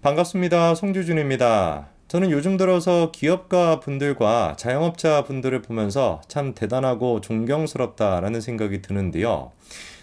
반갑습니다. 송주준입니다. 저는 요즘 들어서 기업가 분들과 자영업자 분들을 보면서 참 대단하고 존경스럽다라는 생각이 드는데요.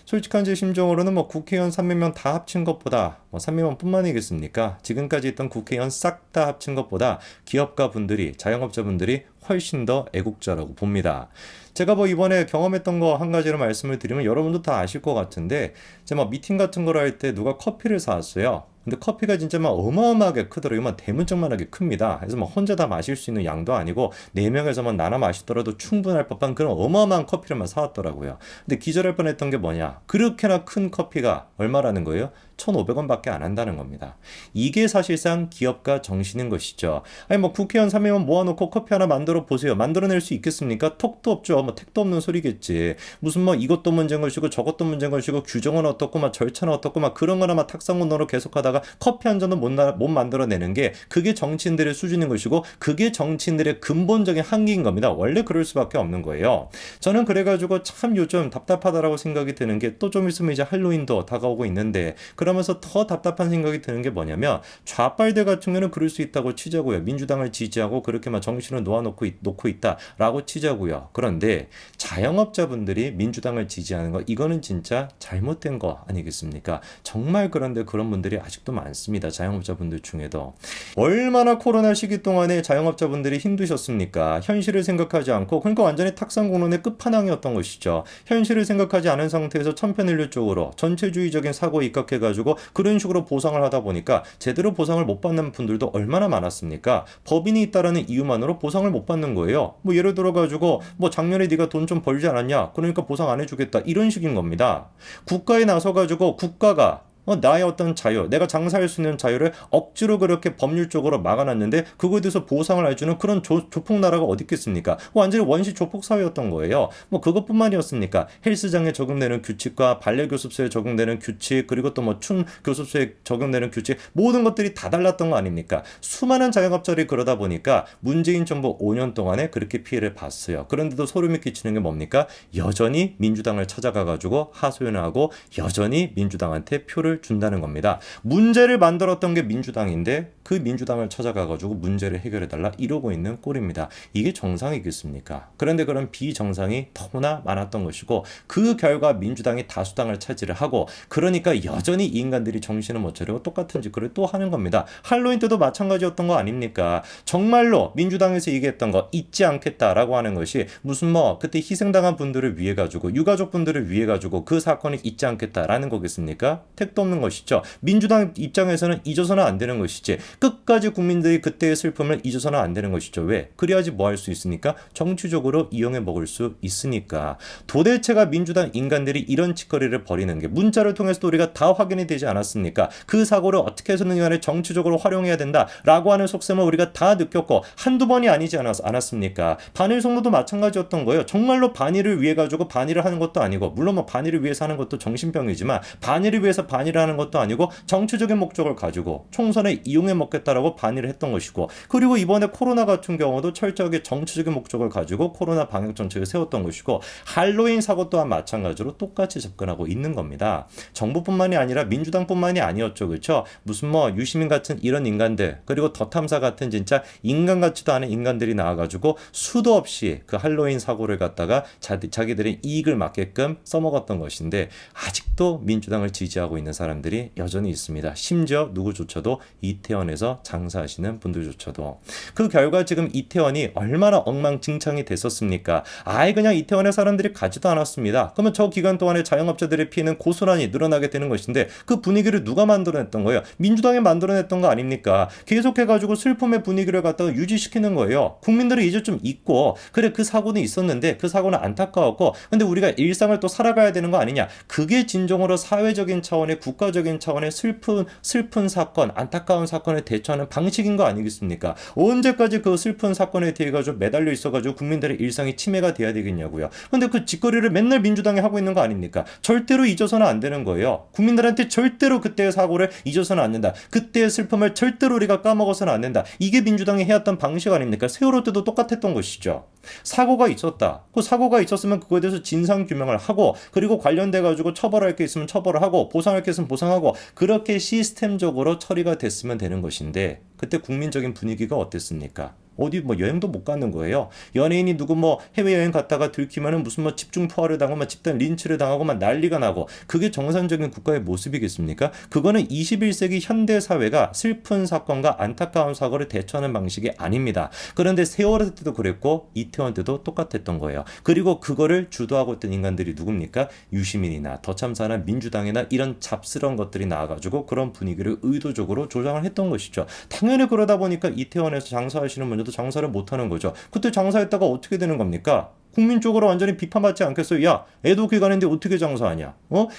솔직한 제 심정으로는 국회의원 300명 다 합친 것보다 300명뿐만이겠습니까? 지금까지 있던 국회의원 싹 다 합친 것보다 기업가 분들이, 자영업자 분들이 훨씬 더 애국자라고 봅니다. 제가 이번에 경험했던 거 한 가지로 말씀을 드리면 여러분도 다 아실 것 같은데 제가 미팅 같은 걸 할 때 누가 커피를 사왔어요. 근데 커피가 진짜 어마어마하게 크더라고요. 대문짝만하게 큽니다. 그래서 혼자 다 마실 수 있는 양도 아니고 네 명에서만 나눠 마시더라도 충분할 법한 그런 어마어마한 커피를 사왔더라고요. 근데 기절할 뻔했던 게 뭐냐? 그렇게나 큰 커피가 얼마라는 거예요? 1,500원밖에 안 한다는 겁니다. 이게 사실상 기업가 정신인 것이죠. 아니 국회의원 3명만 모아놓고 커피 하나 만들어 보세요. 만들어낼 수 있겠습니까? 톡도 없죠. 택도 없는 소리겠지. 무슨 이것도 문제인 것이고 저것도 문제인 것이고 규정은 어떻고 절차는 어떻고 그런 거나 탁상문으로 계속하다가 커피 한 잔도 못 만들어내는 게 그게 정치인들의 수준인 것이고 그게 정치인들의 근본적인 한계인 겁니다. 원래 그럴 수밖에 없는 거예요. 저는 그래가지고 참 요즘 답답하다라고 생각이 드는 게 또 좀 있으면 이제 할로윈도 다가오고 있는데 그러면서 더 답답한 생각이 드는 게 뭐냐면 좌빨들 같은 경우는 그럴 수 있다고 치자고요. 민주당을 지지하고 그렇게 정신을 놓고 있다라고 치자고요. 그런데 자영업자분들이 민주당을 지지하는 거 이거는 진짜 잘못된 거 아니겠습니까? 정말 그런데 그런 분들이 아직도 많습니다. 자영업자분들 중에도. 얼마나 코로나 시기 동안에 자영업자분들이 힘드셨습니까? 현실을 생각하지 않고 그러니까 완전히 탁상공론의 끝판왕이었던 것이죠. 현실을 생각하지 않은 상태에서 천편일률적으로 전체주의적인 사고에 입각해가지고 그런 식으로 보상을 하다 보니까 제대로 보상을 못 받는 분들도 얼마나 많았습니까? 법인이 있다라는 이유만으로 보상을 못 받는 거예요. 예를 들어가지고 작년에 네가 돈 좀 벌지 않았냐? 그러니까 보상 안 해주겠다. 이런 식인 겁니다. 국가에 나서가지고 국가가 나의 어떤 자유, 내가 장사할 수 있는 자유를 억지로 그렇게 법률적으로 막아놨는데 그거에 대해서 보상을 해주는 그런 조폭 나라가 어디 있겠습니까? 완전히 원시 조폭 사회였던 거예요. 그것뿐만이었습니까? 헬스장에 적용되는 규칙과 발레교습소에 적용되는 규칙 그리고 또 춤 교습소에 적용되는 규칙 모든 것들이 다 달랐던 거 아닙니까? 수많은 자영업자들이 그러다 보니까 문재인 정부 5년 동안에 그렇게 피해를 봤어요. 그런데도 소름이 끼치는 게 뭡니까? 여전히 민주당을 찾아가가지고 하소연하고 여전히 민주당한테 표를 준다는 겁니다. 문제를 만들었던 게 민주당인데 그 민주당을 찾아가가지고 문제를 해결해달라 이러고 있는 꼴입니다. 이게 정상이겠습니까? 그런데 그런 비정상이 너무나 많았던 것이고 그 결과 민주당이 다수당을 차지를 하고 그러니까 여전히 이 인간들이 정신을 못 차리고 똑같은 짓거리를 또 하는 겁니다. 할로윈 때도 마찬가지였던 거 아닙니까? 정말로 민주당에서 얘기했던 거 잊지 않겠다라고 하는 것이 무슨 그때 희생당한 분들을 위해 가지고 유가족 분들을 위해 가지고 그 사건을 잊지 않겠다라는 거겠습니까? 택도 없는 것이죠. 민주당 입장에서는 잊어서는 안 되는 것이지 끝까지 국민들이 그때의 슬픔을 잊어서는 안 되는 것이죠. 왜? 그래야지 할 수 있으니까 정치적으로 이용해 먹을 수 있으니까. 도대체가 민주당 인간들이 이런 짓거리를 벌이는 게 문자를 통해서도 우리가 다 확인이 되지 않았습니까? 그 사고를 어떻게 해서든 간에 정치적으로 활용해야 된다라고 하는 속셈을 우리가 다 느꼈고 한두 번이 아니지 않았습니까? 반일 선거도 마찬가지였던 거예요. 정말로 반일을 위해 가지고 반일을 하는 것도 아니고 물론 반일을 위해서 하는 것도 정신병이지만 반일을 위해서 반일을 하는 것도 아니고 정치적인 목적을 가지고 총선에 이용해 먹겠다라고 반의를 했던 것이고 그리고 이번에 코로나 같은 경우도 철저하게 정치적인 목적을 가지고 코로나 방역 정책을 세웠던 것이고 할로윈 사고 또한 마찬가지로 똑같이 접근하고 있는 겁니다. 정부뿐만이 아니라 민주당뿐만이 아니었죠. 그렇죠? 무슨 유시민 같은 이런 인간들 그리고 더 탐사 같은 진짜 인간 같지도 않은 인간들이 나와가지고 수도 없이 그 할로윈 사고를 갖다가 자기들의 이익을 맞게끔 써먹었던 것인데 아직도 민주당을 지지하고 있는 사람들이 여전히 있습니다. 심지어 누구조차도 이태원에서 장사하시는 분들조차도. 그 결과 지금 이태원이 얼마나 엉망진창이 됐었습니까? 아예 그냥 이태원에 사람들이 가지도 않았습니다. 그러면 저 기간 동안에 자영업자들의 피해는 고스란히 늘어나게 되는 것인데 그 분위기를 누가 만들어냈던 거예요? 민주당이 만들어냈던 거 아닙니까? 계속해가지고 슬픔의 분위기를 갖다가 유지시키는 거예요. 국민들은 이제 좀 잊고 그래 그 사고는 있었는데 그 사고는 안타까웠고 근데 우리가 일상을 또 살아가야 되는 거 아니냐? 그게 진정으로 사회적인 차원의 국가적인 차원의 슬픈 사건, 안타까운 사건에 대처하는 방식인 거 아니겠습니까? 언제까지 그 슬픈 사건에 대해 가지고 매달려 있어가지고 국민들의 일상이 침해가 돼야 되겠냐고요. 근데 그 짓거리를 맨날 민주당이 하고 있는 거 아닙니까? 절대로 잊어서는 안 되는 거예요. 국민들한테 절대로 그때의 사고를 잊어서는 안 된다. 그때의 슬픔을 절대로 우리가 까먹어서는 안 된다. 이게 민주당이 해왔던 방식 아닙니까? 세월호 때도 똑같았던 것이죠. 사고가 있었다. 그 사고가 있었으면 그거에 대해서 진상 규명을 하고 그리고 관련돼 가지고 처벌할 게 있으면 처벌을 하고 보상할 게 있으면 보상하고 그렇게 시스템적으로 처리가 됐으면 되는 것이죠. 것인데 그때 국민적인 분위기가 어땠습니까? 어디 뭐 여행도 못 가는 거예요. 연예인이 누구 뭐 해외여행 갔다가 들키면은 무슨 뭐 집중 포화를 당하고 막 집단 린치를 당하고 막 난리가 나고 그게 정상적인 국가의 모습이겠습니까? 그거는 21세기 현대 사회가 슬픈 사건과 안타까운 사고를 대처하는 방식이 아닙니다. 그런데 세월호 때도 그랬고 이태원 때도 똑같았던 거예요. 그리고 그거를 주도하고 있던 인간들이 누굽니까? 유시민이나 더참사나 민주당이나 이런 잡스러운 것들이 나와가지고 그런 분위기를 의도적으로 조장을 했던 것이죠. 당연히 그러다 보니까 이태원에서 장사하시는 분들도 장사를 못하는 거죠. 그때 장사했다가 어떻게 되는 겁니까? 국민 쪽으로 완전히 비판받지 않겠어요? 야, 애도 귀 가는데 어떻게 장사하냐?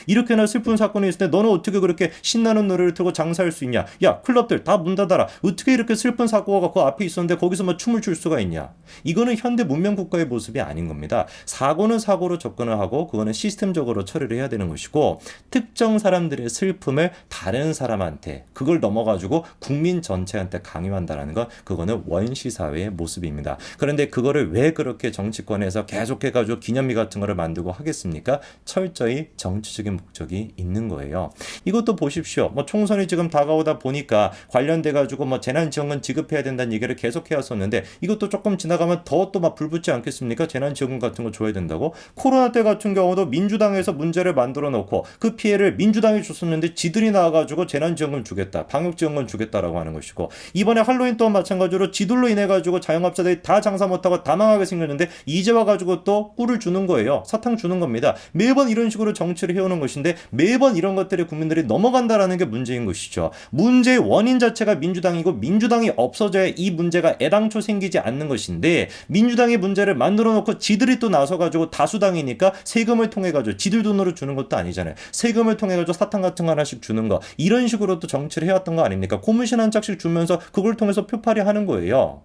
이렇게나 슬픈 사건이 있을 때 너는 어떻게 그렇게 신나는 노래를 틀고 장사할 수 있냐? 야, 클럽들 다 문 닫아라. 어떻게 이렇게 슬픈 사고가 그 앞에 있었는데 거기서 뭐 춤을 출 수가 있냐? 이거는 현대 문명 국가의 모습이 아닌 겁니다. 사고는 사고로 접근을 하고 그거는 시스템적으로 처리를 해야 되는 것이고 특정 사람들의 슬픔을 다른 사람한테 그걸 넘어가지고 국민 전체한테 강요한다는 건 그거는 원시 사회의 모습입니다. 그런데 그거를 왜 그렇게 정치권에서 계속해가지고 기념비 같은 거를 만들고 하겠습니까? 철저히 정치적인 목적이 있는 거예요. 이것도 보십시오. 뭐 총선이 지금 다가오다 보니까 관련돼가지고 뭐 재난지원금 지급해야 된다는 얘기를 계속 해왔었는데 이것도 조금 지나가면 더 또 막 불붙지 않겠습니까? 재난지원금 같은 거 줘야 된다고. 코로나 때 같은 경우도 민주당에서 문제를 만들어 놓고 그 피해를 민주당이 줬었는데 지들이 나와가지고 재난지원금 주겠다. 방역지원금 주겠다라고 하는 것이고 이번에 할로윈 또한 마찬가지로 지들로 인해가지고 자영업자들이 다 장사 못하고 다 망하게 생겼는데 이제 와가지고 또 꿀을 주는 거예요. 사탕 주는 겁니다. 매번 이런 식으로 정치를 해오는 것인데 매번 이런 것들에 국민들이 넘어간다라는 게 문제인 것이죠. 문제의 원인 자체가 민주당이고 민주당이 없어져야 이 문제가 애당초 생기지 않는 것인데 민주당이 문제를 만들어 놓고 지들이 또 나서가지고 다수당이니까 세금을 통해가지고 지들 돈으로 주는 것도 아니잖아요. 세금을 통해가지고 사탕 같은 거 하나씩 주는 거 이런 식으로 또 정치를 해왔던 거 아닙니까? 고무신 한 짝씩 주면서 그걸 통해서 표팔이 하는 거예요.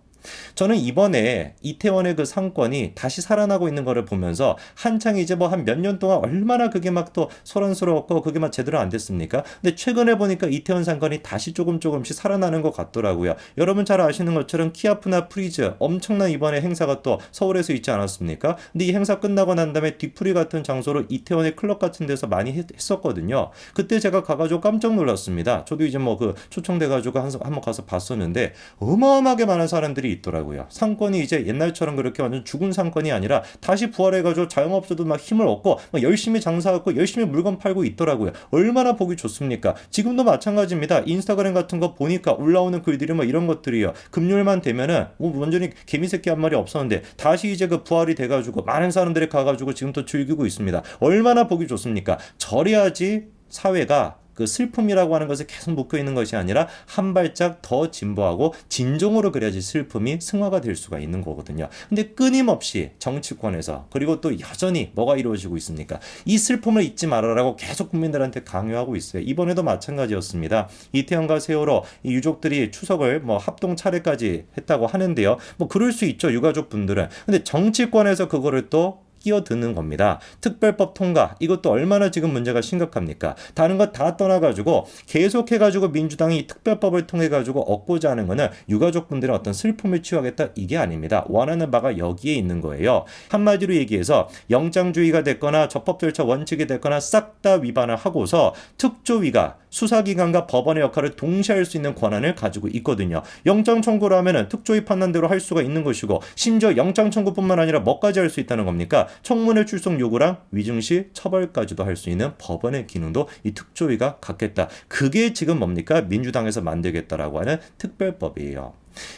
저는 이번에 이태원의 그 상권이 다시 살아나고 있는 거를 보면서 한창 이제 뭐 한 몇 년 동안 얼마나 그게 막 또 소란스러웠고 그게 막 제대로 안 됐습니까? 근데 최근에 보니까 이태원 상권이 다시 조금씩 살아나는 것 같더라고요. 여러분 잘 아시는 것처럼 키아프나 프리즈 엄청난 이번에 행사가 또 서울에서 있지 않았습니까? 근데 이 행사 끝나고 난 다음에 뒤풀이 같은 장소로 이태원의 클럽 같은 데서 많이 했었거든요. 그때 제가 가가지고 깜짝 놀랐습니다. 저도 이제 뭐 그 초청돼가지고 한번 가서 봤었는데 어마어마하게 많은 사람들이 있더라고요. 상권이 이제 옛날처럼 그렇게 완전 죽은 상권이 아니라 다시 부활해가지고 자영업자도 막 힘을 얻고 막 열심히 장사하고 열심히 물건 팔고 있더라고요. 얼마나 보기 좋습니까? 지금도 마찬가지입니다. 인스타그램 같은 거 보니까 올라오는 글들이 뭐 이런 것들이요. 금요일만 되면은 완전히 개미새끼 한 마리 없었는데 다시 이제 그 부활이 돼가지고 많은 사람들이 가가지고 지금 또 즐기고 있습니다. 얼마나 보기 좋습니까? 저래야지 사회가 그 슬픔이라고 하는 것에 계속 묶여있는 것이 아니라 한 발짝 더 진보하고 진정으로 그래야지 슬픔이 승화가 될 수가 있는 거거든요. 근데 끊임없이 정치권에서 그리고 또 여전히 뭐가 이루어지고 있습니까? 이 슬픔을 잊지 말아라고 계속 국민들한테 강요하고 있어요. 이번에도 마찬가지였습니다. 이태원과 세월호 이 유족들이 추석을 뭐 합동 차례까지 했다고 하는데요. 뭐 그럴 수 있죠. 유가족 분들은. 근데 정치권에서 그거를 또 끼어드는 겁니다. 특별법 통과 이것도 얼마나 지금 문제가 심각합니까? 다른 것 다 떠나가지고 계속해가지고 민주당이 특별법을 통해가지고 얻고자 하는 거는 유가족분들의 어떤 슬픔을 치유하겠다 이게 아닙니다. 원하는 바가 여기에 있는 거예요. 한마디로 얘기해서 영장주의가 됐거나 적법 절차 원칙이 됐거나 싹 다 위반을 하고서 특조위가 수사기관과 법원의 역할을 동시에 할 수 있는 권한을 가지고 있거든요. 영장 청구를 하면은 특조위 판단대로 할 수가 있는 것이고 심지어 영장 청구뿐만 아니라 뭐까지 할 수 있다는 겁니까? 청문회 출석 요구랑 위증시 처벌까지도 할 수 있는 법원의 기능도 이 특조위가 갖겠다. 그게 지금 뭡니까? 민주당에서 만들겠다라고 하는 특별법이에요.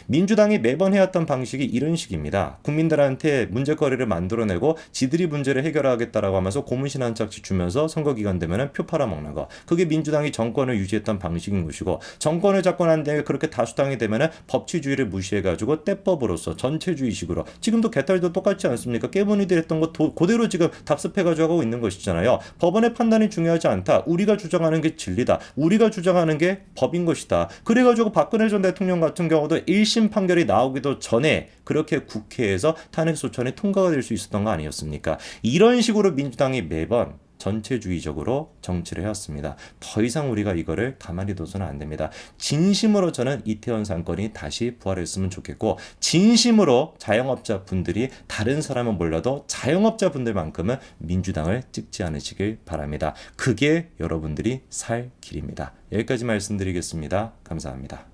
민주당이 매번 해왔던 방식이 이런 식입니다. 국민들한테 문제거리를 만들어내고 지들이 문제를 해결하겠다라고 하면서 고문신 한 짝씩 주면서 선거 기간 되면 표 팔아먹는 거. 그게 민주당이 정권을 유지했던 방식인 것이고 정권을 잡고 난 다음에 그렇게 다수당이 되면 법치주의를 무시해가지고 떼법으로서 전체주의식으로 지금도 개딸도 똑같지 않습니까? 깨문이들 했던 거 그대로 지금 답습해가지고 하고 있는 것이잖아요. 법원의 판단이 중요하지 않다. 우리가 주장하는 게 진리다. 우리가 주장하는 게 법인 것이다. 그래가지고 박근혜 전 대통령 같은 경우도 1심 판결이 나오기도 전에 그렇게 국회에서 탄핵소추안이 통과가 될 수 있었던 거 아니었습니까? 이런 식으로 민주당이 매번 전체주의적으로 정치를 해왔습니다. 더 이상 우리가 이거를 가만히 둬서는 안 됩니다. 진심으로 저는 이태원 사건이 다시 부활했으면 좋겠고 진심으로 자영업자 분들이 다른 사람은 몰라도 자영업자 분들만큼은 민주당을 찍지 않으시길 바랍니다. 그게 여러분들이 살 길입니다. 여기까지 말씀드리겠습니다. 감사합니다.